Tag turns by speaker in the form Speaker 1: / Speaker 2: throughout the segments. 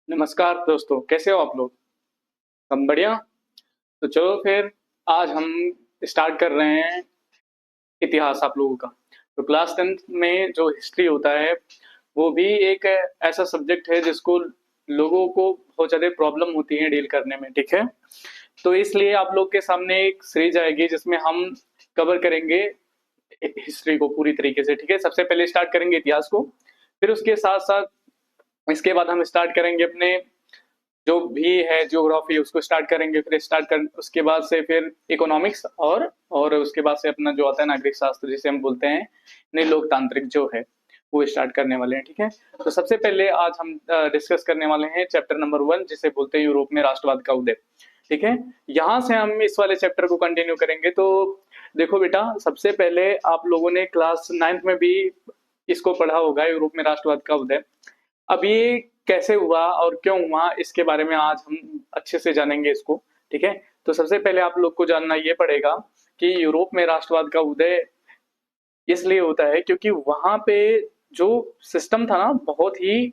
Speaker 1: नमस्कार दोस्तों, कैसे हो आप लोग? हम बढ़िया। तो चलो फिर आज हम स्टार्ट कर रहे हैं इतिहास आप लोगों का। तो क्लास 10th में जो हिस्ट्री होता है वो भी एक ऐसा सब्जेक्ट है जिसको लोगों को बहुत ज़्यादा प्रॉब्लम होती है डील करने में, ठीक है? तो इसलिए आप लोग के सामने एक सीरीज आएगी जिसमें हम कवर करेंगे हिस्ट्री को पूरी तरीके से, ठीक है? सबसे पहले स्टार्ट करेंगे इतिहास को, फिर उसके साथ-साथ इसके बाद हम स्टार्ट करेंगे अपने जो भी है ज्योग्राफी उसको स्टार्ट करेंगे, फिर स्टार्ट कर उसके बाद से फिर इकोनॉमिक्स और उसके बाद से अपना जो आता है नागरिक शास्त्र जिसे हम बोलते हैं नहीं लोकतांत्रिक जो है वो स्टार्ट करने वाले हैं, ठीक है? तो सबसे पहले आज हम डिस्कस करने वाले हैं चैप्टर नंबर 1 जिसे बोलते हैं यूरोप में राष्ट्रवाद का उदय, ठीक है? यहाँ से हम इस वाले चैप्टर को कंटिन्यू करेंगे। तो देखो बेटा, सबसे पहले आप लोगों ने क्लास 9th में भी इसको पढ़ा होगा, यूरोप में राष्ट्रवाद का उदय। अब ये कैसे हुआ और क्यों हुआ इसके बारे में आज हम अच्छे से जानेंगे इसको, ठीक है? तो सबसे पहले आप लोग को जानना ये पड़ेगा कि यूरोप में राष्ट्रवाद का उदय इसलिए होता है क्योंकि वहां पे जो सिस्टम था ना बहुत ही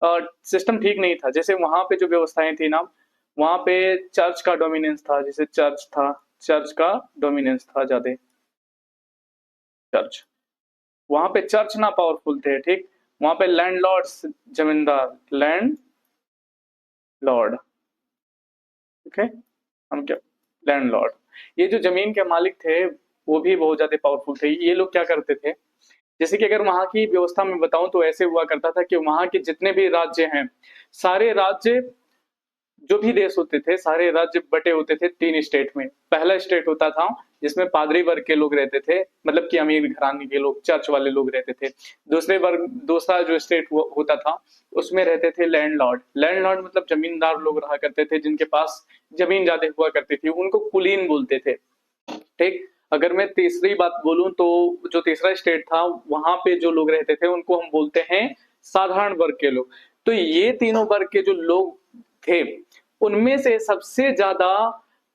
Speaker 1: सिस्टम ठीक नहीं था। जैसे वहां पे जो व्यवस्थाएं थी ना, वहां पे चर्च का डोमिनेंस था, जैसे चर्च का डोमिनेंस था ज्यादा। चर्च वहां पे चर्च ना पावरफुल थे, ठीक? वहां पे लैंडलॉर्ड्स, जमींदार, लैंड लॉर्ड, ठीक है? हम क्या लैंडलॉर्ड, ये जो जमीन के मालिक थे वो भी बहुत ज्यादा पावरफुल थे। ये लोग क्या करते थे, जैसे कि अगर वहां की व्यवस्था में बताऊं तो ऐसे हुआ करता था कि वहां के जितने भी राज्य हैं, सारे राज्य जो भी देश होते थे सारे राज्य बटे होते थे 3 स्टेट में। पहला स्टेट होता था जिसमें पादरी वर्ग के लोग रहते थे, मतलब कि अमीर घराने के लोग, चर्च वाले लोग रहते थे। दूसरा जो स्टेट होता था उसमें रहते थे लैंडलॉर्ड। लैंडलॉर्ड मतलब जमींदार लोग रहा करते थे जिनके पास जमीन ज्यादा हुआ करती थी, उनको कुलीन बोलते थे, ठीक? अगर मैं तीसरी बात बोलूं तो जो तीसरा स्टेट था वहां पे जो लोग रहते थे उनको हम बोलते हैं साधारण वर्ग के लोग। तो ये तीनों वर्ग के जो लोग थे उनमें से सबसे ज्यादा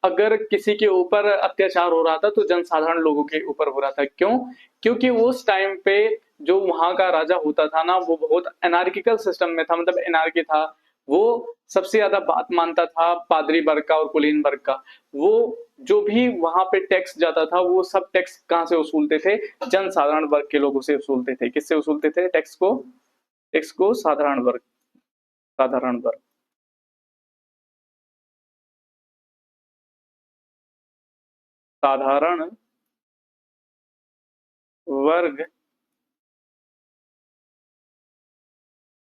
Speaker 1: अगर किसी के ऊपर अत्याचार हो रहा था तो जनसाधारण लोगों के ऊपर हो रहा था। क्यों? क्योंकि उस टाइम पे जो वहां का राजा होता था ना वो बहुत एनार्किकल सिस्टम में था, मतलब एनार्की था। वो सबसे ज्यादा बात मानता था पादरी वर्ग का और कुलीन वर्ग का। वो जो भी वहां पे टैक्स जाता था वो सब टैक्स कहां से वसूलते थे? जनसाधारण वर्ग के लोगों से वसूलते थे। किससे वसूलते थे टैक्स को? टैक्स को साधारण वर्ग, साधारण वर्ग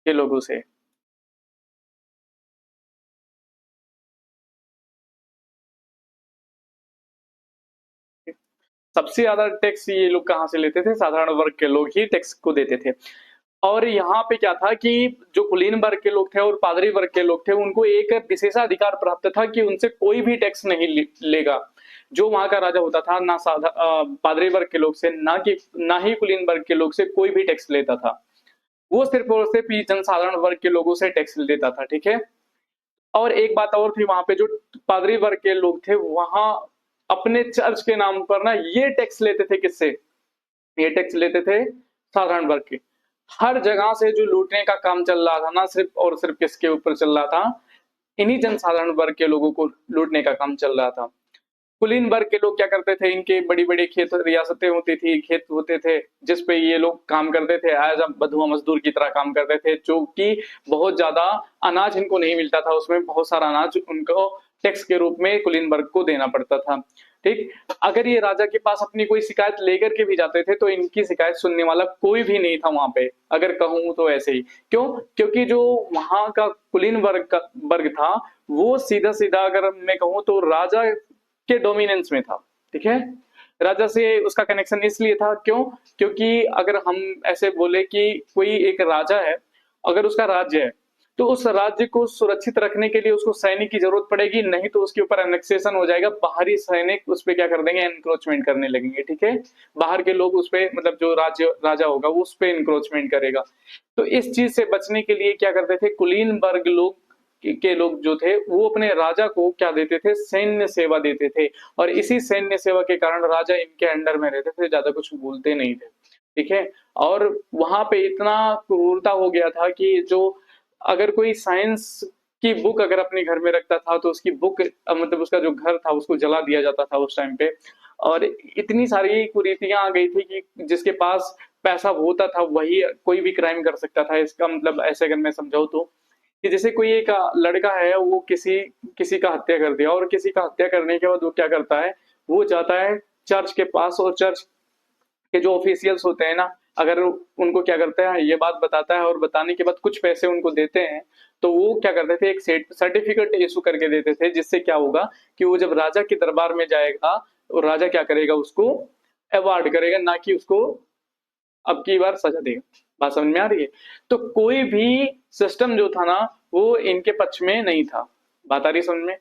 Speaker 1: के लोगों से। सबसे ज्यादा टैक्स ये लोग कहां से लेते थे? साधारण वर्ग के लोग ही टैक्स को देते थे। और यहाँ पे क्या था कि जो कुलीन वर्ग के लोग थे और पादरी वर्ग के लोग थे उनको एक विशेषाधिकार प्राप्त था कि उनसे कोई भी टैक्स नहीं लेगा। जो वहां का राजा होता था ना पादरी वर्ग के लोग से ना ही कुलीन वर्ग के लोग से कोई भी टैक्स लेता था। वो सिर्फ और सिर्फ जनसाधारण वर्ग के लोगों से टैक्स लेता था, ठीक है? और एक बात और थी, वहां पे जो पादरी वर्ग के लोग थे वहां अपने चर्च के नाम पर ना ये टैक्स लेते थे। किससे ये टैक्स लेते थे? साधारण वर्ग के। हर जगह से जो लूटने का काम चल रहा था ना सिर्फ और सिर्फ किसके ऊपर चल रहा था? इन्हीं जनसाधारण वर्ग के लोगों को लूटने का काम चल रहा था। कुलीन वर्ग के लोग क्या करते थे, इनके बड़ी बड़ी खेत रियासतें होती थी, खेत होते थे जिसपे ये लोग काम करते थे, एज अ बधुआ मजदूर की तरह काम करते थे, जो कि बहुत ज्यादा अनाज इनको नहीं मिलता था, उसमें बहुत सारा अनाज उनको टैक्स के रूप में कुलीन वर्ग को देना पड़ता था, ठीक? अगर ये राजा के पास अपनी कोई शिकायत लेकर के भी जाते थे तो इनकी शिकायत सुनने वाला कोई भी नहीं था वहां पे, अगर कहूं तो ऐसे ही। क्यों? क्योंकि जो वहां का कुलीन वर्ग था वो सीधा सीधा अगर मैं कहूं तो राजा के डोमिनेंस में था, ठीक है? राजा से उसका कनेक्शन इसलिए था, क्यों? क्योंकि अगर हम ऐसे बोले कि कोई एक राजा है, अगर उसका राज्य है तो उस राज्य को सुरक्षित रखने के लिए उसको सैनिक की जरूरत पड़ेगी, नहीं तो उसके ऊपर एनेक्सेशन हो जाएगा। बाहरी सैनिक उस पे क्या कर देंगे? एनक्रोचमेंट करने लगेंगे, ठीक है? बाहर के लोग उस पे, मतलब जो राजा होगा वो उस पे एनक्रोचमेंट करेगा। तो इस चीज से बचने के लिए क्या करते थे कुलीन वर्ग लोग के लोग जो थे वो अपने राजा को क्या देते थे? सैन्य सेवा देते थे। और इसी सैन्य सेवा के कारण राजा इनके अंडर में रहते थे, ज्यादा कुछ बोलते नहीं थे, ठीक है? और वहां पे इतना क्रूरता हो गया था कि जो अगर कोई साइंस की बुक अगर अपने घर में रखता था तो उसकी बुक मतलब उसका जो घर था उसको जला दिया जाता था उस टाइम पे। और इतनी सारी कुरीतियां आ गई थी कि जिसके पास पैसा होता था वही कोई भी क्राइम कर सकता था। इसका मतलब ऐसे अगर मैं समझाऊं तो कि जैसे कोई एक लड़का है वो किसी किसी का हत्या कर दिया, और किसी का हत्या करने के बाद वो क्या करता है, वो जाता है चर्च के पास, और चर्च के जो ऑफिशियल्स होते हैं ना, अगर उनको क्या करता है ये बात बताता है और बताने के बाद कुछ पैसे उनको देते हैं, तो वो क्या करते थे, एक सर्टिफिकेट इशू करके देते थे, जिससे क्या होगा कि वो जब राजा के दरबार में जाएगा और राजा क्या करेगा, उसको अवार्ड करेगा, ना कि उसको अब की बार सजा देगा। बात समझ में आ रही है? तो कोई भी सिस्टम जो था ना वो इनके पक्ष में नहीं था। बात आ रही है समझ में?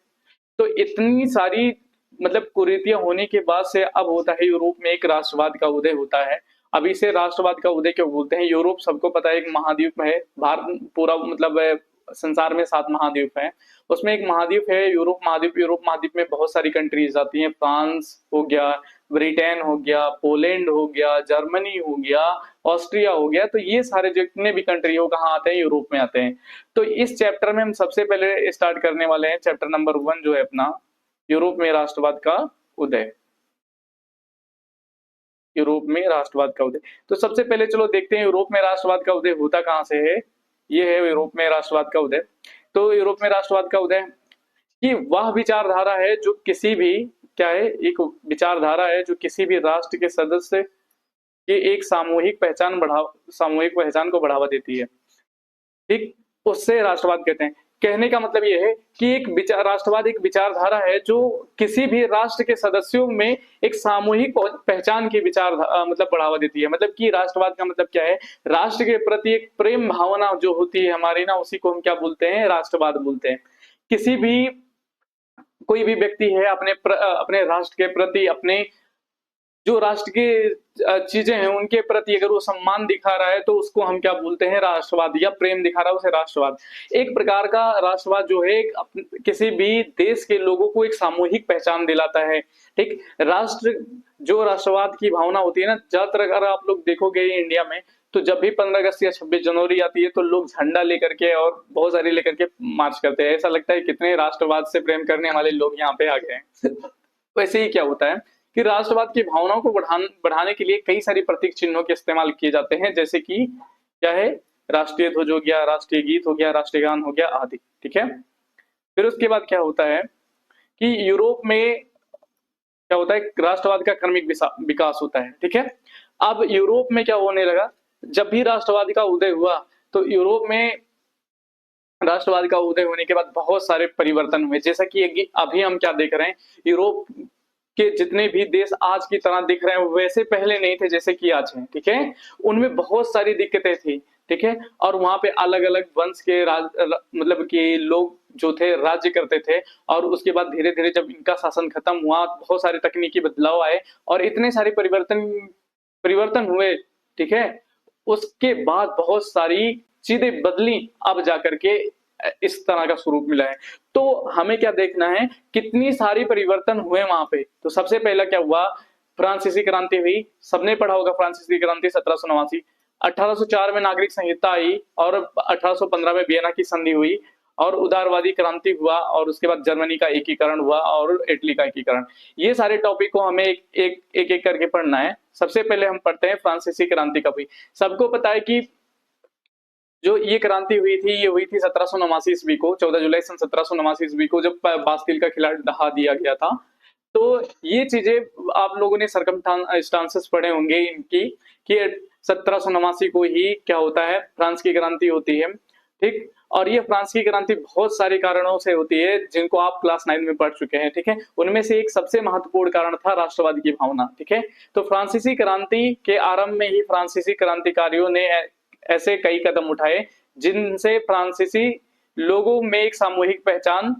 Speaker 1: तो इतनी सारी मतलब कुरीतियां होने के बाद से अब होता है यूरोप में एक राष्ट्रवाद का उदय होता है। अब इसे राष्ट्रवाद का उदय क्यों बोलते हैं? यूरोप सबको पता है एक महाद्वीप है, भारत पूरा मतलब संसार में 7 महाद्वीप हैं, उसमें एक महाद्वीप है यूरोप महाद्वीप। यूरोप महाद्वीप में बहुत सारी कंट्रीज आती हैं, फ्रांस हो गया, ब्रिटेन हो गया, पोलैंड हो गया, जर्मनी हो गया, ऑस्ट्रिया हो गया। तो ये सारे जितने भी कंट्री हो कहाँ आते हैं, यूरोप में आते हैं। तो इस चैप्टर में हम सबसे पहले स्टार्ट करने वाले हैं चैप्टर नंबर 1 जो है अपना यूरोप में राष्ट्रवाद का उदय। यूरोप में राष्ट्रवाद का उदय। तो सबसे पहले चलो देखते हैं यूरोप में राष्ट्रवाद का उदय होता कहां से है। ये है यूरोप में राष्ट्रवाद का उदय। तो यूरोप में राष्ट्रवाद का उदय कि वह विचारधारा है जो किसी भी क्या है, एक विचारधारा है जो किसी भी राष्ट्र के सदस्य के एक सामूहिक पहचान को बढ़ावा देती है। ठीक, उससे राष्ट्रवाद कहते हैं। कहने का मतलब यह है कि राष्ट्रवाद एक विचारधारा है जो किसी भी राष्ट्र के सदस्यों में एक सामूहिक पहचान की मतलब बढ़ावा देती है। मतलब कि राष्ट्रवाद का मतलब क्या है, राष्ट्र के प्रति एक प्रेम भावना जो होती है हमारी ना, उसी को हम क्या बोलते हैं, राष्ट्रवाद बोलते हैं। किसी भी कोई भी व्यक्ति है अपने राष्ट्र के प्रति, अपने जो राष्ट्र की चीजें हैं उनके प्रति अगर वो सम्मान दिखा रहा है तो उसको हम क्या बोलते हैं, राष्ट्रवाद, या प्रेम दिखा रहा है उसे राष्ट्रवाद। एक प्रकार का राष्ट्रवाद जो है किसी भी देश के लोगों को एक सामूहिक पहचान दिलाता है। ठीक, जो राष्ट्रवाद की भावना होती है ना, ज्यादातर अगर आप लोग देखोगे इंडिया में तो जब भी 15 अगस्त या 26 जनवरी आती है तो लोग झंडा लेकर के और बहुत सारे लेकर के मार्च करते हैं। ऐसा लगता है कितने राष्ट्रवाद से प्रेम करने वाले लोग यहाँ पे आ गए हैं। वैसे ही क्या होता है कि राष्ट्रवाद की भावनाओं को बढ़ाने के लिए कई सारी प्रतीक चिन्हों के इस्तेमाल किए जाते हैं, जैसे कि क्या है, राष्ट्रीय ध्वज हो गया, राष्ट्रीय गीत हो गया, राष्ट्रीय गान हो गया आदि। ठीक है, फिर उसके बाद क्या होता है कि यूरोप में क्या होता है, राष्ट्रवाद का क्रमिक विकास होता है। ठीक है, अब यूरोप में क्या होने लगा, जब भी राष्ट्रवाद का उदय हुआ तो यूरोप में राष्ट्रवाद का उदय होने के बाद बहुत सारे परिवर्तन हुए। जैसा कि अभी हम क्या देख रहे हैं, यूरोप के जितने भी देश आज की तरह दिख रहे हैं वैसे पहले नहीं थे जैसे कि आज हैं। ठीक है, उनमें बहुत सारी दिक्कतें थी। ठीक है, और वहां पे अलग अलग वंश के मतलब कि लोग जो थे राज्य करते थे, और उसके बाद धीरे धीरे जब इनका शासन खत्म हुआ बहुत सारे तकनीकी बदलाव आए और इतने सारे परिवर्तन हुए। ठीक है, उसके बाद बहुत सारी चीजें बदली, अब जाकर के इस तरह का स्वरूप मिला है। तो हमें क्या देखना है, कितनी सारी परिवर्तन हुए वहां पे। तो सबसे पहला क्या हुआ, फ्रांसीसी क्रांति हुई। सबने पढ़ा होगा फ्रांसीसी क्रांति 1789। 1804 में नागरिक संहिता आई और 1815 में वियना की संधि हुई और उदारवादी क्रांति हुआ, और उसके बाद जर्मनी का एकीकरण हुआ और इटली का एकीकरण। ये सारे टॉपिक को हमें एक एक करके पढ़ना है। सबसे पहले हम पढ़ते हैं फ्रांसीसी क्रांति कब हुई। सबको पता है कि जो ये क्रांति हुई थी, ये हुई थी 1789 ईस्वी को, 14 जुलाई सन 1789 ईस्वी को, जब बास्तिल का किला ढहा दिया गया था। तो ये चीजें आप लोगों ने सर्कमस्टांसेस पढ़े होंगे इनकी, कि 1789 को ही क्या होता है, फ्रांस की क्रांति होती है। ठीक, और ये फ्रांस की क्रांति बहुत सारे कारणों से होती है जिनको आप क्लास 9 में पढ़ चुके हैं। ठीक है, उनमें से एक सबसे महत्वपूर्ण कारण था राष्ट्रवाद की भावना। ठीक है, तो फ्रांसीसी क्रांति के आरंभ में ही फ्रांसीसी क्रांतिकारियों ने ऐसे कई कदम उठाए जिनसे फ्रांसीसी लोगों में एक सामूहिक पहचान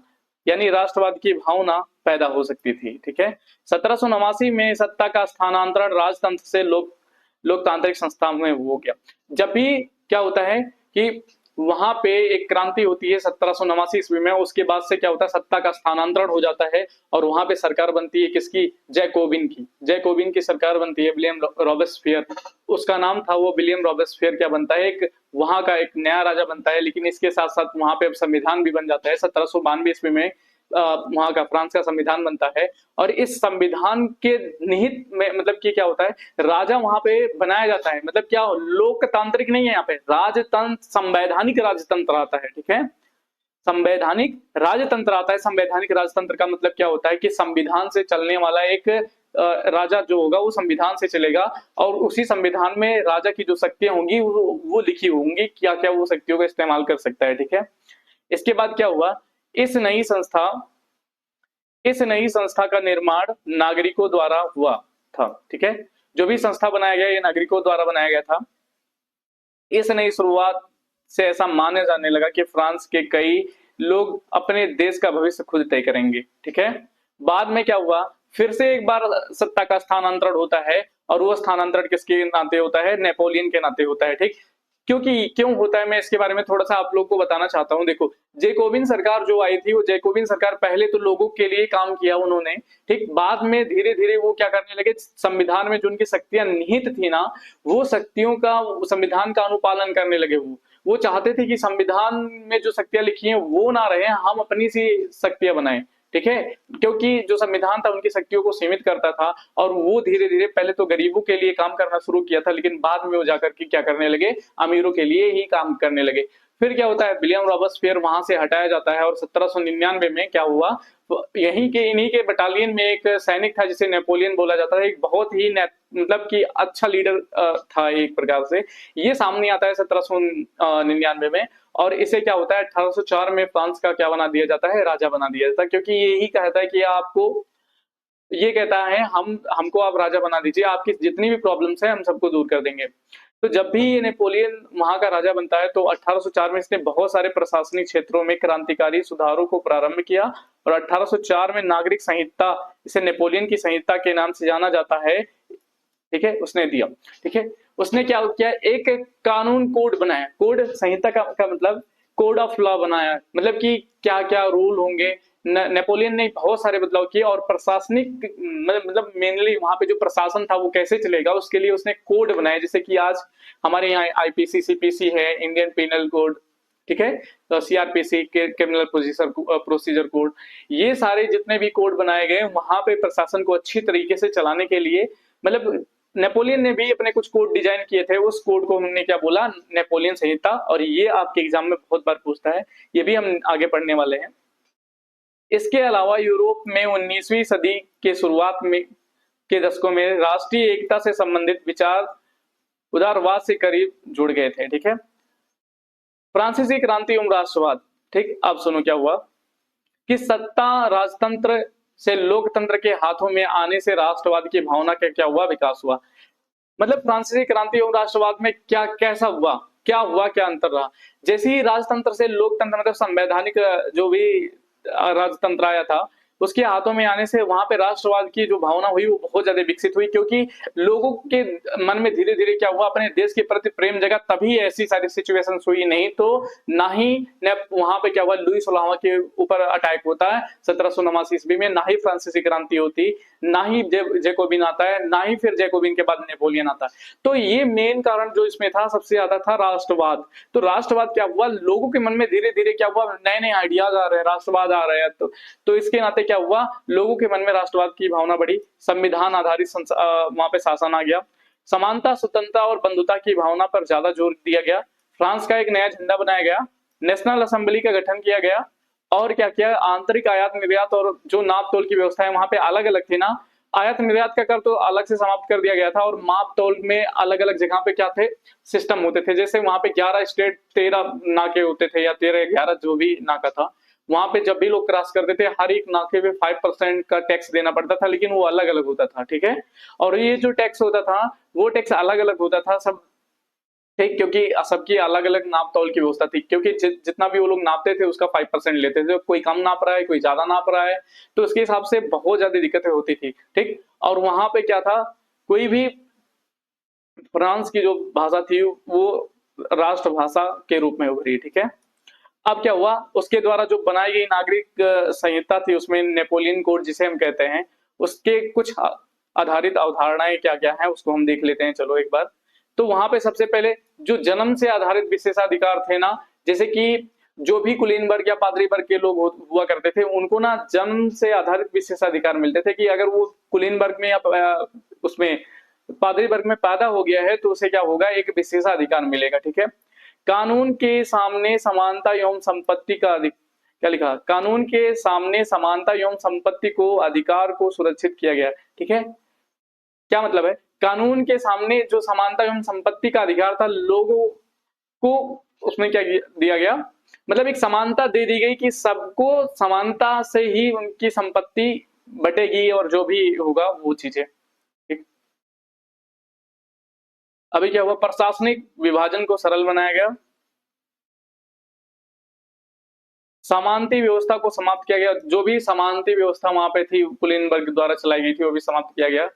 Speaker 1: यानी राष्ट्रवाद की भावना पैदा हो सकती थी। ठीक है, 1789 में सत्ता का स्थानांतरण राजतंत्र से लोकतांत्रिक संस्था में हो गया। जब भी क्या होता है कि वहां पे एक क्रांति होती है 1789 ईस्वी में। उसके बाद से क्या होता है, सत्ता का स्थानांतरण हो जाता है और वहां पे सरकार बनती है किसकी, जैकोबिन की। जैकोबिन की सरकार बनती है, विलियम रॉबेस्पियर उसका नाम था। वो विलियम रॉबेस्पियर क्या बनता है, एक वहां का एक नया राजा बनता है। लेकिन इसके साथ साथ वहां पे अब संविधान भी बन जाता है। 1792 ईस्वी में वहां का फ्रांस का संविधान बनता है। और इस संविधान के निहित में मतलब कि क्या होता है, राजा वहां पे बनाया जाता है। मतलब क्या, लोकतांत्रिक नहीं है, यहाँ पे राजतंत्र, संवैधानिक राजतंत्र आता है। ठीक है, संवैधानिक राजतंत्र आता है। संवैधानिक राजतंत्र का मतलब क्या होता है कि संविधान से चलने वाला एक राजा जो होगा वो संविधान से चलेगा और उसी संविधान में राजा की जो शक्तियां होंगी वो लिखी होंगी, क्या क्या वो शक्तियों का इस्तेमाल कर सकता है। ठीक है, इसके बाद क्या हुआ, इस नई संस्था का निर्माण नागरिकों द्वारा हुआ था। ठीक है, जो भी संस्था बनाया गया ये नागरिकों द्वारा बनाया गया था। इस नई शुरुआत से ऐसा माना जाने लगा कि फ्रांस के कई लोग अपने देश का भविष्य खुद तय करेंगे। ठीक है, बाद में क्या हुआ, फिर से एक बार सत्ता का स्थानांतरण होता है और वो स्थानांतरण किसके नाते होता है, नेपोलियन के नाते होता है। ठीक, क्योंकि क्यों होता है मैं इसके बारे में थोड़ा सा आप लोग को बताना चाहता हूं। देखो, जैकोबिन सरकार जो आई थी, वो जैकोबिन सरकार पहले तो लोगों के लिए काम किया उन्होंने। ठीक, बाद में धीरे धीरे वो क्या करने लगे, संविधान में जो उनकी शक्तियां निहित थी ना, वो शक्तियों का, संविधान का अनुपालन करने लगे। वो चाहते थे कि संविधान में जो शक्तियां लिखी हैं वो ना रहे, हम अपनी सी शक्तियां बनाएं। ठीक है, क्योंकि जो संविधान था उनकी शक्तियों को सीमित करता था और वो धीरे धीरे पहले तो गरीबों के लिए काम करना शुरू किया था, लेकिन बाद में वो जाकर के क्या करने लगे, अमीरों के लिए ही काम करने लगे। फिर क्या होता है, विलियम रॉबेस्पियर वहां से हटाया जाता है और 1799 में क्या हुआ, यहीं के इन्हीं के बटालियन में एक सैनिक था जिसे नेपोलियन बोला जाता है। एक बहुत ही मतलब कि अच्छा लीडर था एक प्रकार से। ये सामने आता है 1799 में और इसे क्या होता है, 1804 में फ्रांस का क्या बना दिया जाता है, राजा बना दिया जाता है। क्योंकि यही कहता है कि आपको, ये कहता है हमको आप राजा बना दीजिए, आपकी जितनी भी प्रॉब्लम्स है हम सबको दूर कर देंगे। तो जब भी ये नेपोलियन वहां का राजा बनता है तो 1804 में इसने बहुत सारे प्रशासनिक क्षेत्रों में क्रांतिकारी सुधारों को प्रारंभ किया और 1804 में नागरिक संहिता, इसे नेपोलियन की संहिता के नाम से जाना जाता है। ठीक है, उसने दिया। ठीक है, उसने क्या किया, एक कानून कोड बनाया। कोड संहिता का मतलब कोड ऑफ लॉ बनाया, मतलब कि क्या क्या रूल होंगे। नेपोलियन ने बहुत सारे बदलाव किए और प्रशासनिक मतलब मेनली वहां पे जो प्रशासन था वो कैसे चलेगा उसके लिए उसने कोड बनाए। जैसे कि आज हमारे यहाँ आईपीसी, सीपीसी है, इंडियन पिनल कोड। ठीक है, तो सीआरपीसी, क्रिमिनल प्रोसीजर कोड, ये सारे जितने भी कोड बनाए गए वहां पे प्रशासन को अच्छी तरीके से चलाने के लिए, मतलब नेपोलियन ने भी अपने कुछ कोड डिजाइन किए थे। उस कोड को हमने क्या बोला, नेपोलियन संहिता। और ये आपके एग्जाम में बहुत बार पूछता है, ये भी हम आगे पढ़ने वाले हैं। इसके अलावा यूरोप में 19वीं सदी के शुरुआत में के दशकों में राष्ट्रीय एकता से संबंधित विचार उदारवाद से करीब जुड़ गए थे। ठीक है, फ्रांसीसी क्रांति एवं राष्ट्रवाद। ठीक, अब सुनो क्या हुआ कि सत्ता राजतंत्र से लोकतंत्र के हाथों में आने से राष्ट्रवाद की भावना का क्या हुआ, विकास हुआ। मतलब फ्रांसीसी क्रांति और राष्ट्रवाद में क्या कैसा हुआ, क्या हुआ, क्या अंतर रहा। जैसे ही राजतंत्र से लोकतंत्र मतलब संवैधानिक जो भी राजतंत्र आया था उसके हाथों में आने से वहां पे राष्ट्रवाद की जो भावना हुई वो बहुत ज्यादा विकसित हुई। क्योंकि लोगों के मन में धीरे धीरे क्या हुआ, अपने देश के प्रति प्रेम जगा, तभी ऐसी सारी सिचुएशंस हुई। नहीं तो ना ही वहां पे क्या हुआ, लुई 16वां के ऊपर अटैक होता है 1789 ईस्वी में, ना ही फ्रांसीसी क्रांति होती, ना ही जैकोबिन आता है, ना ही फिर जैकोबिन के बाद नेपोलियन आता है। तो ये मेन कारण जो इसमें था सबसे ज्यादा था राष्ट्रवाद। तो राष्ट्रवाद क्या हुआ, लोगों के मन में धीरे धीरे क्या हुआ, नए नए आइडियाज आ रहे हैं, राष्ट्रवाद आ रहे हैं। तो इसके नाते क्या हुआ, लोगों के मन में राष्ट्रवाद की भावना बढ़ी, संविधान आधारित वहां पे शासन आ गया, समानता, स्वतंत्रता और बंधुता की भावना पर ज्यादा जोर दिया गया। फ्रांस का एक नया झंडा बनाया गया, नेशनल असेंबली का गठन किया गया और क्या किया, आंतरिक आयात निर्यात और जो नाप तोल की व्यवस्था है वहां पे अलग अलग थी ना, आयात निर्यात का कर तो अलग से समाप्त कर दिया गया था और माप तोल में अलग अलग जगह पे क्या थे, सिस्टम होते थे। जैसे वहां पे 11 स्टेट 13 नाके होते थे या 13-11 जो भी नाका था, वहां पे जब भी लोग क्रॉस करते थे हर एक नाके पे 5% का टैक्स देना पड़ता था, लेकिन वो अलग अलग होता था। ठीक है, और ये जो टैक्स होता था वो टैक्स अलग अलग होता था सब। ठीक, क्योंकि सबकी अलग अलग नाप तौल की व्यवस्था थी, क्योंकि जितना भी वो लोग नापते थे उसका 5% लेते थे। कोई कम नाप रहा है, कोई ज्यादा नाप रहा है, तो उसके हिसाब से बहुत ज्यादा दिक्कतें होती थी। ठीक, और वहां पे क्या था, कोई भी फ्रांस की जो भाषा थी वो राष्ट्रभाषा के रूप में उभरी। ठीक है, अब क्या हुआ, उसके द्वारा जो बनाई गई नागरिक संहिता थी उसमें नेपोलियन कोड जिसे हम कहते हैं, उसके कुछ आधारित अवधारणाएं क्या क्या है उसको हम देख लेते हैं। चलो एक बार, तो वहां पे सबसे पहले जो जन्म से आधारित विशेषाधिकार थे ना, जैसे कि जो भी कुलीन वर्ग या पादरी वर्ग के लोग हुआ करते थे, उनको ना जन्म से आधारित विशेषाधिकार मिलते थे कि अगर वो कुलीन वर्ग में या उसमें पादरी वर्ग में पैदा हो गया है तो उसे क्या होगा, एक विशेषाधिकार मिलेगा। ठीक है, कानून के सामने समानता एवं संपत्ति का क्या लिखा, कानून के सामने समानता एवं संपत्ति को अधिकार को सुरक्षित किया गया। ठीक है, क्या मतलब है, कानून के सामने जो समानता एवं संपत्ति का अधिकार था, लोगों को उसमें क्या दिया गया, मतलब एक समानता दे दी गई कि सबको समानता से ही उनकी संपत्ति बटेगी और जो भी होगा वो चीजें। ठीक, अभी क्या हुआ, प्रशासनिक विभाजन को सरल बनाया गया, समानती व्यवस्था को समाप्त किया गया, जो भी समानती व्यवस्था वहां पे थी कुलीन वर्ग द्वारा चलाई गई थी वो भी समाप्त किया गया।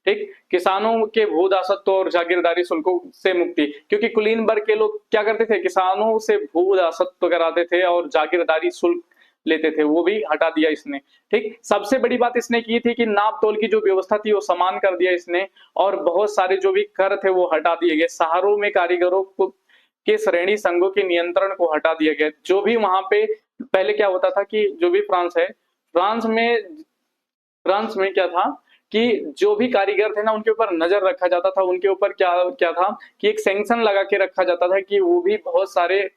Speaker 1: ठीक, किसानों के भू दासत्व और जागीरदारी शुल्कों से मुक्ति, क्योंकि कुलीन वर्ग के लोग क्या करते थे, किसानों से भू दासत्व कराते थे और जागीरदारी शुल्क लेते थे, वो भी हटा दिया इसने। ठीक, सबसे बड़ी बात इसने की थी कि नाप तोल की जो व्यवस्था थी वो समान कर दिया इसने, और बहुत सारे जो भी कर थे वो हटा दिए गए। शहरों में कारीगरों को के श्रेणी संघों के नियंत्रण को हटा दिया गया। जो भी वहां पे पहले क्या होता था कि जो भी फ्रांस है, फ्रांस में क्या था कि जो भी कारीगर थे ना उनके ऊपर नजर रखा जाता था, उनके ऊपर क्या क्या था कि एक सैंक्शन लगा के रखा जाता था कि वो भी बहुत सारे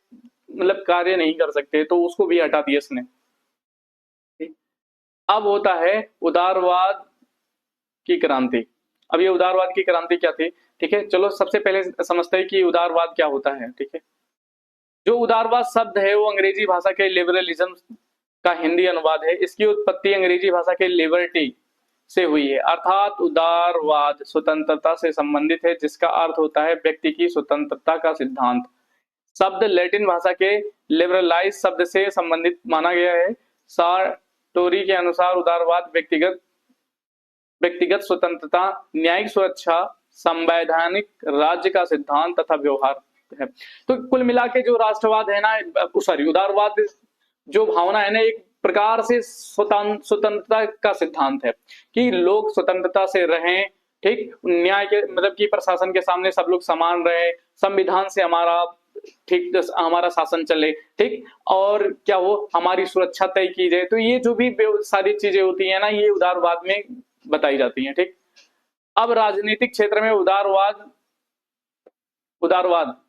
Speaker 1: मतलब कार्य नहीं कर सकते, तो उसको भी हटा दिया इसने। अब होता है उदारवाद की क्रांति। अब ये उदारवाद की क्रांति क्या थी, ठीक है, चलो सबसे पहले समझते हैं कि उदारवाद क्या होता है। ठीक है, जो उदारवाद शब्द है वो अंग्रेजी भाषा के लिबरलिज्म का हिंदी अनुवाद है। इसकी उत्पत्ति अंग्रेजी भाषा के लिबर्टी से हुई है, अर्थात उदारवाद स्वतंत्रता से संबंधित है, जिसका अर्थ होता है व्यक्ति की स्वतंत्रता का सिद्धांत। शब्द लैटिन भाषा के लिबरलाइज शब्द से संबंधित माना गया है। सार्टोरी के अनुसार उदारवाद व्यक्तिगत स्वतंत्रता, न्यायिक सुरक्षा, संवैधानिक राज्य का सिद्धांत तथा व्यवहार है। तो कुल मिला के जो राष्ट्रवाद है ना, सॉरी उदारवाद जो भावना है ना, एक प्रकार से स्वतंत्रता का सिद्धांत है कि लोग स्वतंत्रता से रहें। ठीक, न्याय के मतलब कि प्रशासन के सामने सब लोग समान रहे, संविधान से हमारा ठीक हमारा शासन चले। ठीक, और क्या वो हमारी सुरक्षा तय की जाए। तो ये जो भी सारी चीजें होती है ना, ये उदारवाद में बताई जाती हैं। ठीक, अब राजनीतिक क्षेत्र में उदारवाद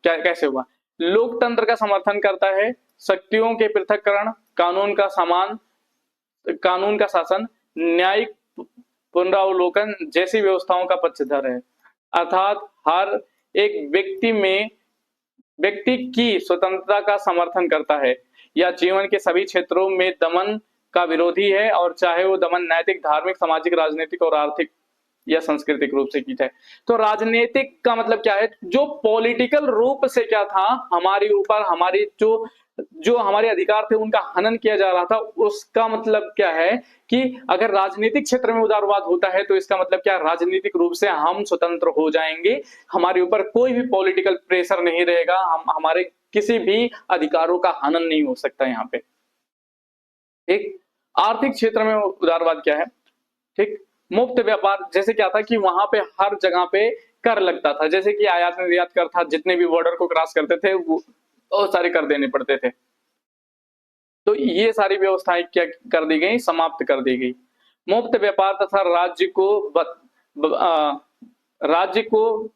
Speaker 1: क्या कैसे हुआ, लोकतंत्र का समर्थन करता है, शक्तियों के पृथक्करण, कानून का शासन, न्यायिक पुनरावलोकन जैसी व्यवस्थाओं का पक्षधर है। अर्थात हर एक व्यक्ति की स्वतंत्रता का समर्थन करता है या जीवन के सभी क्षेत्रों में दमन का विरोधी है, और चाहे वो दमन नैतिक, धार्मिक, सामाजिक, राजनीतिक और आर्थिक या सांस्कृतिक रूप से की जाए। तो राजनीतिक का मतलब क्या है, जो पॉलिटिकल रूप से क्या था, हमारे ऊपर हमारी जो हमारे अधिकार थे उनका हनन किया जा रहा था, उसका मतलब क्या है कि अगर राजनीतिक क्षेत्र में उदारवाद होता है तो इसका मतलब क्या, राजनीतिक रूप से हम स्वतंत्र हो जाएंगे, हमारे ऊपर कोई भी पॉलिटिकल प्रेशर नहीं रहेगा, हमारे किसी भी अधिकारों का हनन नहीं हो सकता यहाँ पे। ठीक, आर्थिक क्षेत्र में उदारवाद क्या है, ठीक, मुफ्त व्यापार। जैसे क्या था कि वहां पे हर जगह पे कर लगता था, जैसे कि आयात निर्यात कर था, जितने भी बॉर्डर को क्रॉस करते थे वो बहुत सारे कर देने पड़ते थे। तो ये सारी व्यवस्थाएं क्या कर दी गई, समाप्त कर दी गई। मुफ्त व्यापार तथा राज्य को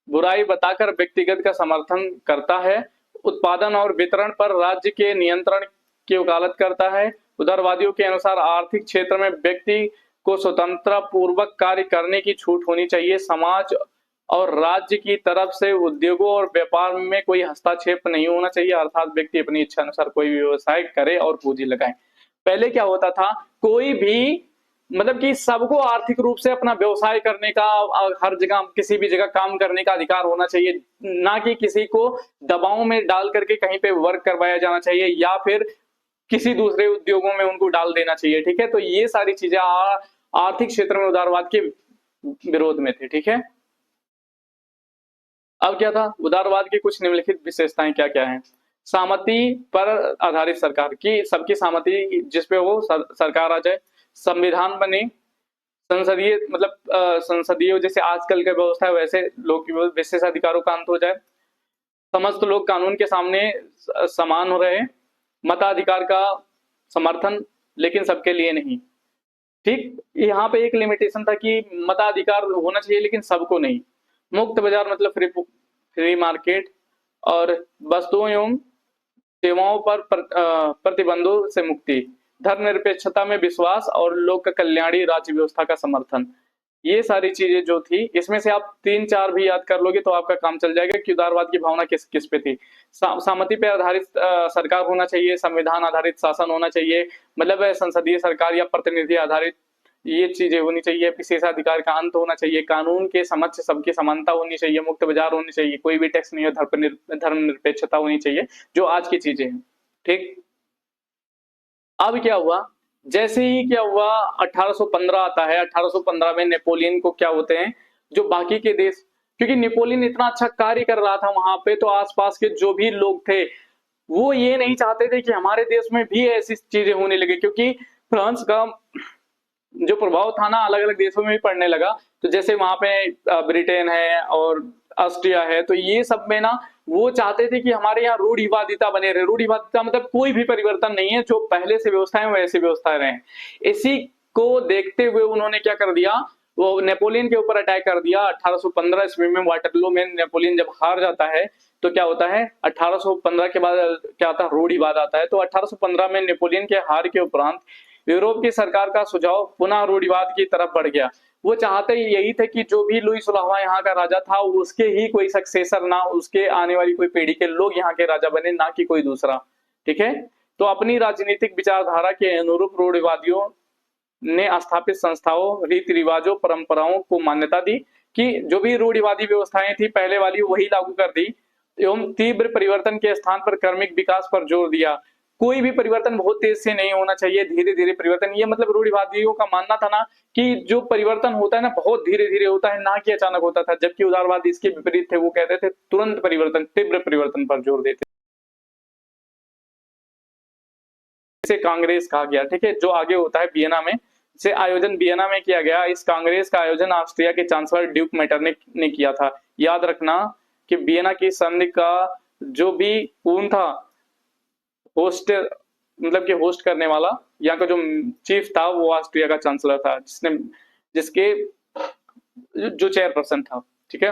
Speaker 1: बुराई बताकर व्यक्तिगत का समर्थन करता है, उत्पादन और वितरण पर राज्य के नियंत्रण की वकालत करता है। उदारवादियों के अनुसार आर्थिक क्षेत्र में व्यक्ति को स्वतंत्रता पूर्वक कार्य करने की छूट होनी चाहिए। समाज और राज्य की तरफ से उद्योगों और व्यापार में कोई हस्तक्षेप नहीं होना चाहिए, अर्थात व्यक्ति अपनी इच्छा अनुसार कोई भी व्यवसाय करे और पूंजी लगाए। पहले क्या होता था, कोई भी मतलब कि सबको आर्थिक रूप से अपना व्यवसाय करने का, हर जगह किसी भी जगह काम करने का अधिकार होना चाहिए, ना कि किसी को दबाव में डाल करके कहीं पे वर्क करवाया जाना चाहिए या फिर किसी दूसरे उद्योगों में उनको डाल देना चाहिए। ठीक है, तो ये सारी चीजें आर्थिक क्षेत्र में उदारवाद के विरोध में थे। ठीक है, अब क्या था, उदारवाद की कुछ निम्नलिखित विशेषताएं क्या क्या हैं। सहमति पर आधारित सरकार की, सबकी सहमति जिसपे वो सरकार आ जाए, संविधान बने, संसदीय मतलब संसदीय जैसे आजकल का व्यवस्था है वैसे लोग विशेष अधिकारों का अंत हो जाए, समस्त लोग कानून के सामने समान हो रहे, मताधिकार का समर्थन लेकिन सबके लिए नहीं। ठीक, यहाँ पे एक लिमिटेशन था कि मताधिकार होना चाहिए लेकिन सबको नहीं। मुक्त बाजार मतलब फ्री मार्केट, और वस्तुओं एवं सेवाओं पर प्रतिबंधों से मुक्ति, धर्मनिरपेक्षता में विश्वास और लोक कल्याणी राज्य व्यवस्था का समर्थन। ये सारी चीजें जो थी, इसमें से आप 3-4 भी याद कर लोगे तो आपका काम चल जाएगा कि उदारवाद की भावना किस किस पे थी। सहमति पे आधारित सरकार होना चाहिए, संविधान आधारित शासन होना चाहिए, मतलब संसदीय सरकार या प्रतिनिधि आधारित ये चीजें होनी चाहिए, विशेषाधिकार का अंत होना चाहिए, कानून के समक्ष सबकी समानता होनी चाहिए, मुक्त बाजार होनी चाहिए, कोई भी टैक्स नहीं हो, धर्मनिरपेक्षता होनी चाहिए, जो आज की चीजें हैं। ठीक, अब क्या हुआ, जैसे ही क्या हुआ 1815 आता है, 1815 में नेपोलियन को क्या होते हैं, जो बाकी के देश, क्योंकि नेपोलियन इतना अच्छा कार्य कर रहा था वहां पे, तो आसपास के जो भी लोग थे वो ये नहीं चाहते थे कि हमारे देश में भी ऐसी चीजें होने लगे, क्योंकि फ्रांस का जो प्रभाव था ना अलग अलग देशों में भी पड़ने लगा। तो जैसे वहां पे ब्रिटेन है और ऑस्ट्रिया है, तो ये सब में ना वो चाहते थे कि हमारे यहाँ रूढ़िवादिता बने रहे। रूढ़िवादिता मतलब कोई भी परिवर्तन नहीं है, जो पहले से व्यवस्थाएं वैसी व्यवस्थाएं रहे। इसी को देखते हुए उन्होंने क्या कर दिया, वो नेपोलियन के ऊपर अटैक कर दिया। 1815 ईस्वी में वाटरलू में नेपोलियन जब हार जाता है तो क्या होता है, 1815 के बाद क्या आता है, रूढ़िवाद आता है। तो 1815 में नेपोलियन के हार के उपरांत यूरोप की सरकार का सुझाव पुनः रूढ़िवाद की तरफ बढ़ गया। वो चाहते ही यही थे कि जो भी लुई 16वां यहाँ का राजा था उसके ही कोई सक्सेसर, ना उसके आने वाली कोई पीढ़ी के लोग यहाँ के राजा बने, ना कि कोई दूसरा। ठीक है, तो अपनी राजनीतिक विचारधारा के अनुरूप रूढ़िवादियों ने स्थापित संस्थाओं, रीति रिवाजों, परंपराओं को मान्यता दी कि जो भी रूढ़िवादी व्यवस्थाएं थी पहले वाली वही लागू कर दी, एवं तीव्र परिवर्तन के स्थान पर क्रमिक विकास पर जोर दिया। कोई भी परिवर्तन बहुत तेज से नहीं होना चाहिए, धीरे धीरे परिवर्तन। ये मतलब रूढ़िवादियों का मानना था ना कि जो परिवर्तन होता है ना बहुत धीरे धीरे होता है, ना कि अचानक होता था। जबकि उदारवादी इसके विपरीत थे, वो कहते थे तुरंत परिवर्तन, तीव्र परिवर्तन पर जोर देते। इसे कांग्रेस कहा गया। ठीक है, जो आगे होता है वियना में, से आयोजन वियना में किया गया। इस कांग्रेस का आयोजन ऑस्ट्रिया के चांसलर ड्यूक मेटरनिक ने किया था। याद रखना कि वियना की संधि का जो भी कौन था होस्ट, मतलब कि होस्ट करने वाला, यहाँ का जो चीफ था वो ऑस्ट्रिया का चांसलर था, जिसके जो चेयरपर्सन था। ठीक है,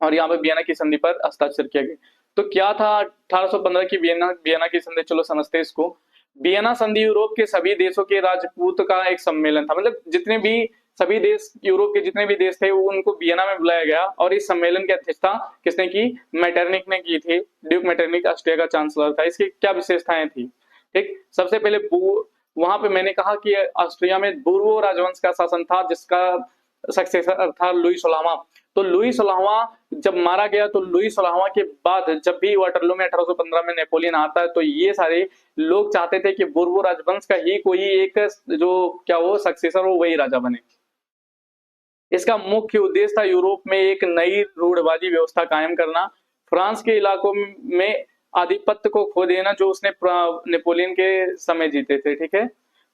Speaker 1: और यहाँ पे वियना की संधि पर हस्ताक्षर किया गया। तो क्या था 1815 की वियना की संधि, चलो समझते हैं इसको। वियना संधि यूरोप के सभी देशों के राजपूत का एक सम्मेलन था, मतलब जितने भी सभी देश, यूरोप के जितने भी देश थे वो उनको वियना में बुलाया गया। और इस सम्मेलन की अध्यक्षता किसने की, मेटरनिक ने की थी। ड्यूक मेटरनिक ऑस्ट्रिया का चांसलर था। इसकी क्या विशेषताएं थी, ठीक, सबसे पहले वहां पे मैंने कहा कि ऑस्ट्रिया में बूर्बो राजवंश का शासन था, जिसका सक्सेसर था लुई 16वां। तो लुई 16वां जब मारा गया, तो लुई 16वां के बाद जब भी वाटरलू में 1815 में नेपोलियन आता है, तो ये सारे लोग चाहते थे कि बूर्बो राजवंश का ही कोई एक जो क्या वो सक्सेसर हो, वही राजा बने। इसका मुख्य उद्देश्य था यूरोप में एक नई रूढ़िवादी व्यवस्था कायम करना, फ्रांस के इलाकों में आधिपत्य को खो देना जो उसने नेपोलियन के समय जीते थे। ठीक है,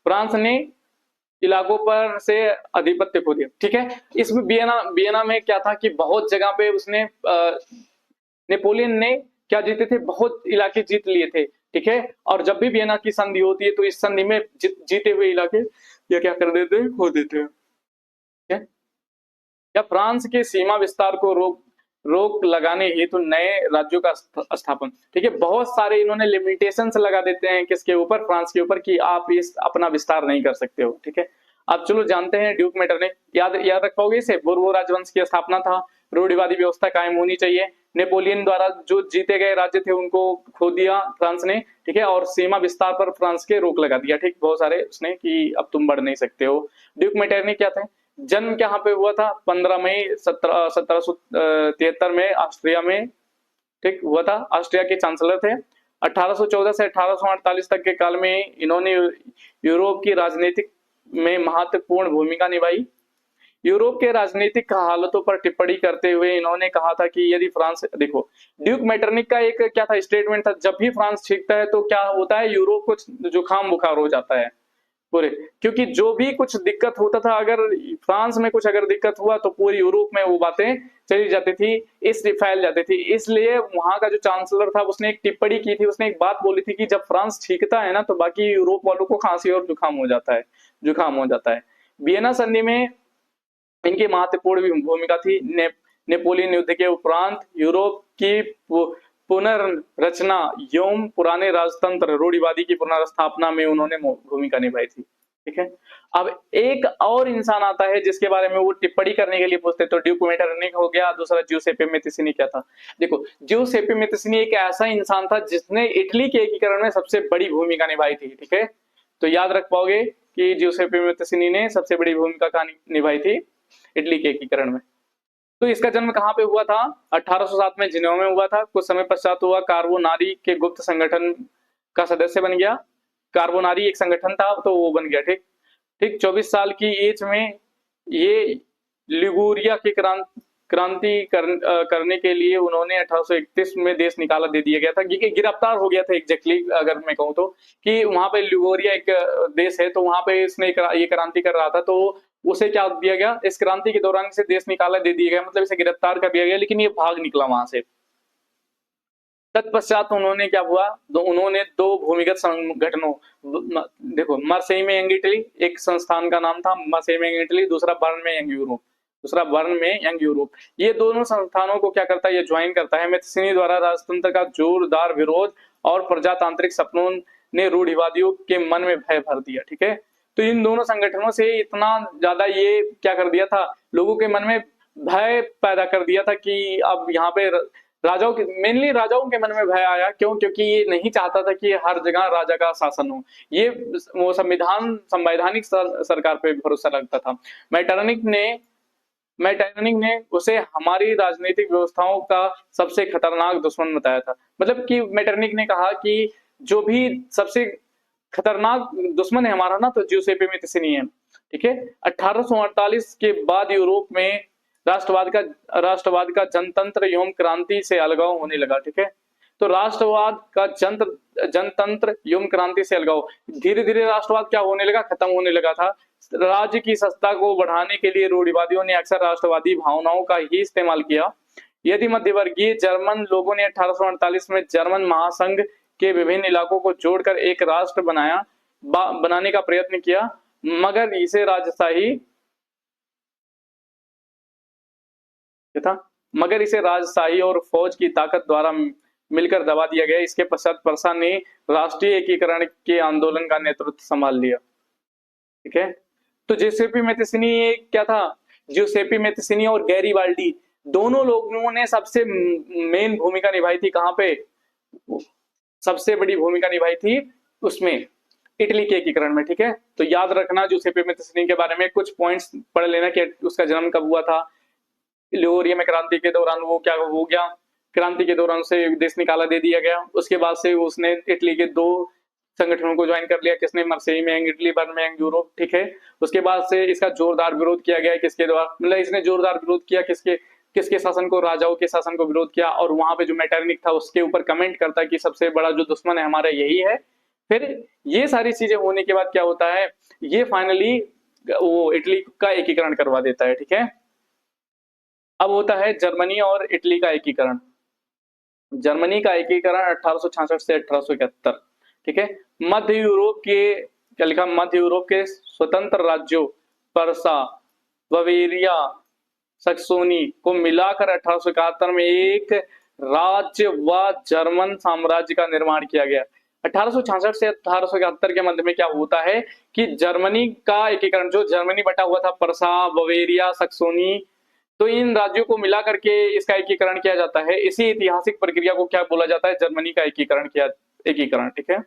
Speaker 1: फ्रांस ने इलाकों पर से आधिपत्य खो दिया। ठीक है, इसमें वियना में क्या था कि बहुत जगह पे उसने नेपोलियन ने क्या जीते थे, बहुत इलाके जीत लिए थे। ठीक है, और जब भी वियना की संधि होती है तो इस संधि में जीते हुए इलाके ये क्या कर देते हैं, खो देते हैं। या फ्रांस के सीमा विस्तार को रोक लगाने हेतु नए राज्यों का स्थापन। ठीक है, बहुत सारे इन्होंने लिमिटेशंस लगा देते हैं किसके ऊपर, फ्रांस के ऊपर, कि आप इस अपना विस्तार नहीं कर सकते हो। ठीक है, अब चलो जानते हैं ड्यूक मेटरनिक, याद रख पाओगे इसे। बूर्बो राजवंश की स्थापना था, रूढ़िवादी व्यवस्था कायम होनी चाहिए, नेपोलियन द्वारा जो जीते गए राज्य थे उनको खो दिया फ्रांस ने। ठीक है, और सीमा विस्तार पर फ्रांस के रोक लगा दिया। ठीक, बहुत सारे उसने कि अब तुम बढ़ नहीं सकते हो। ड्यूक मेटरनिक क्या थे, जन्म कहाँ पे हुआ था, 15 मई 1773 में ऑस्ट्रिया में, ठीक, हुआ था। ऑस्ट्रिया के चांसलर थे। 1814 से 1848 तक के काल में इन्होंने यूरोप की राजनीतिक में महत्वपूर्ण भूमिका निभाई। यूरोप के राजनीतिक हालातों पर टिप्पणी करते हुए इन्होंने कहा था कि यदि फ्रांस, देखो ड्यूक मेटरनिक का एक क्या था स्टेटमेंट था, जब भी फ्रांस छींकता है तो क्या होता है, यूरोप को जुकाम बुखार हो जाता है पूरे, क्योंकि जो भी कुछ दिक्कत होता था, अगर फ्रांस में कुछ अगर दिक्कत हुआ तो पूरी यूरोप में वो बातें चली जाती थी, इस फैल जाती थी। इसलिए वहां का जो चांसलर था उसने एक टिप्पणी की थी, उसने एक बात बोली थी कि जब फ्रांस छींकता है ना तो बाकी यूरोप वालों को खांसी और जुकाम हो जाता है, जुकाम हो जाता है। वियना संधि में इनकी महत्वपूर्ण भूमिका थी। नेपोलियन युद्ध के उपरांत यूरोप की पुनर्रचना एवं पुराने राजतंत्र रूढ़िवादी की पुनर्स्थापना में उन्होंने भूमिका निभाई थी। ठीक है, अब एक और इंसान आता है जिसके बारे में वो टिप्पणी करने के लिए पूछते, तो ड्यूक मेटरनिक हो गया, दूसरा ज्यूसेप्पे मेत्तिसिनी क्या था। देखो ज्यूसेप्पे मेत्तिसिनी एक ऐसा इंसान था जिसने इटली के एकीकरण में सबसे बड़ी भूमिका निभाई थी। ठीक है, तो याद रख पाओगे कि ज्यूसेप्पे मेत्तिसिनी ने सबसे बड़ी भूमिका निभाई थी इटली के एकीकरण में। तो इसका जन्म कहाँ पे हुआ था, 1807 में जिनेवा में हुआ था। कुछ समय पश्चात हुआ कार्बोनारी के गुप्त संगठन का सदस्य बन गया। कार्बोनारी एक संगठन था तो वो बन गया। ठीक ठीक 24 साल की एज में ये लिगुरिया की करने के लिए उन्होंने 1831 में देश निकाला दे दिया गया था, क्योंकि गिरफ्तार हो गया था एग्जैक्टली, अगर मैं कहूँ तो, कि वहां पे लिगोरिया एक देश है तो वहां पे इसने ये क्रांति कर रहा था, तो उसे क्या दिया गया, इस क्रांति के दौरान इसे देश निकाला दे दिया गया, मतलब इसे गिरफ्तार कर दिया गया, लेकिन ये भाग निकला वहां से। तत्पश्चात उन्होंने क्या हुआ, उन्होंने दो भूमिगत संगठनों, देखो मार्सेई में यंग इटली एक संस्थान का नाम था, मार्सेई में यंग इटली, दूसरा बर्न में यंग यूरोप, दूसरा बर्न में यंग यूरोप। ये दोनों संस्थानों को क्या करता है, ये ज्वाइन करता है। मेत्तिसिनी द्वारा राजतंत्र का जोरदार विरोध और प्रजातांत्रिक सपनों ने रूढ़िवादियों के मन में भय भर दिया। ठीक है, तो इन दोनों संगठनों से इतना ज्यादा ये क्या कर दिया था, लोगों के मन में भय पैदा कर दिया था कि अब यहाँ पे राजाओं के, मेनली राजाओं के मन में भय आया। क्यों, क्योंकि ये नहीं चाहता था कि हर जगह राजा का शासन हो, ये वो संवैधानिक सरकार पे भरोसा रखता था। मैटरनिक ने उसे हमारी राजनीतिक व्यवस्थाओं का सबसे खतरनाक दुश्मन बताया था। मतलब कि मैटरनिक ने कहा कि जो भी सबसे खतरनाक दुश्मन है हमारा ना, तो ज्यूसेप्पे मेत्तिसिनी है। ठीक है, 1848 के बाद यूरोप में राष्ट्रवाद का जनतंत्र एवं क्रांति से अलगाव होने लगा। ठीक है, तो राष्ट्रवाद का जनतंत्र एवं क्रांति से अलगाव, धीरे धीरे राष्ट्रवाद क्या होने लगा, खत्म होने लगा था। राज्य की सत्ता को बढ़ाने के लिए रूढ़िवादियों ने अक्सर राष्ट्रवादी भावनाओं का ही इस्तेमाल किया। यदि मध्यवर्गीय जर्मन लोगों ने 1848 में जर्मन महासंघ के विभिन्न इलाकों को जोड़कर एक राष्ट्र बनाने का प्रयत्न किया, मगर इसे राजशाही और फौज की ताकत द्वारा मिलकर दबा दिया गया। इसके पश्चात प्रसा ने राष्ट्रीय एकीकरण के आंदोलन का नेतृत्व संभाल लिया। ठीक है, तो ज्यूसेप्पे मेत्तिसिनी क्या था, ज्यूसेप्पे मेत्तिसिनी और गैरीबाल्डी दोनों लोगों ने सबसे मेन भूमिका निभाई थी। कहां पे, सबसे बड़ी भूमिका निभाई थी उसमें, इटली के एकीकरण में। ठीक है, तो याद रखना ज्यूसेप्पे मेत्तिसिनी के बारे में कुछ पॉइंट्स पढ़ लेना कि उसका जन्म कब हुआ था, लिगोरिया में क्रांति के दौरान वो क्या हो गया, क्रांति के दौरान से देश निकाला दे दिया गया। उसके बाद से उसने इटली के दो संगठनों को ज्वाइन कर लिया, किसने, मार्सेई में यंग इटली, बर्न में यंग यूरोप। ठीक है, उसके बाद से इसका जोरदार विरोध किया गया, किसके द्वारा, मतलब इसने जोरदार विरोध किया किसके शासन को, राजाओं के शासन को विरोध किया। और वहां पे जो मैटरनिक था उसके ऊपर कमेंट करता है कि सबसे बड़ा जो दुश्मन है हमारा यही है। फिर ये सारी चीजें होने के बाद क्या होता है, ये फाइनली वो इटली का एकीकरण करवा देता है। ठीक है, अब होता है जर्मनी और इटली का एकीकरण। जर्मनी का एकीकरण 1866 से 1871। ठीक है, मध्य यूरोप के, क्या लिखा, मध्य यूरोप के स्वतंत्र राज्यों परसा, बवेरिया, सक्सोनी को मिलाकर 1871 में एक राज्यवाद जर्मन साम्राज्य का निर्माण किया गया। 1866 से 1871 के मध्य में क्या होता है कि जर्मनी का एकीकरण, जो जर्मनी बटा हुआ था, परसा, बवेरिया, सक्सोनी, तो इन राज्यों को मिला करके इसका एकीकरण किया जाता है। इसी ऐतिहासिक प्रक्रिया को क्या बोला जाता है, जर्मनी का एकीकरण। ठीक है,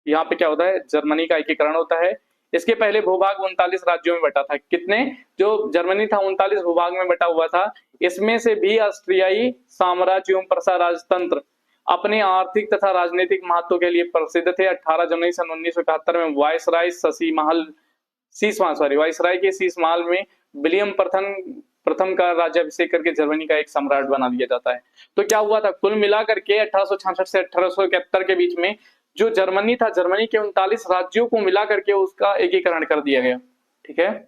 Speaker 1: यहाँ पे क्या होता है, जर्मनी का एकीकरण होता है। इसके पहले भूभाग 39 राज्यों में बटा था। कितने, जो जर्मनी था 39 भूभाग में बटा हुआ था। इसमें से भी ऑस्ट्रियाई साम्राज्य एवं प्रसा राजतंत्र अपने आर्थिक तथा राजनीतिक महत्व के लिए प्रसिद्ध थे। 18 जनवरी सन 1971 में वायसराय शशि महल सॉरी वाइसराय के शीश महल में विलियम प्रथम का राज्याभिषेक करके जर्मनी का एक सम्राट बना दिया जाता है। तो क्या हुआ था, कुल मिलाकर के 1866 से 1871 के बीच में जो जर्मनी था, जर्मनी के 39 राज्यों को मिला करके उसका एकीकरण कर दिया गया। ठीक है।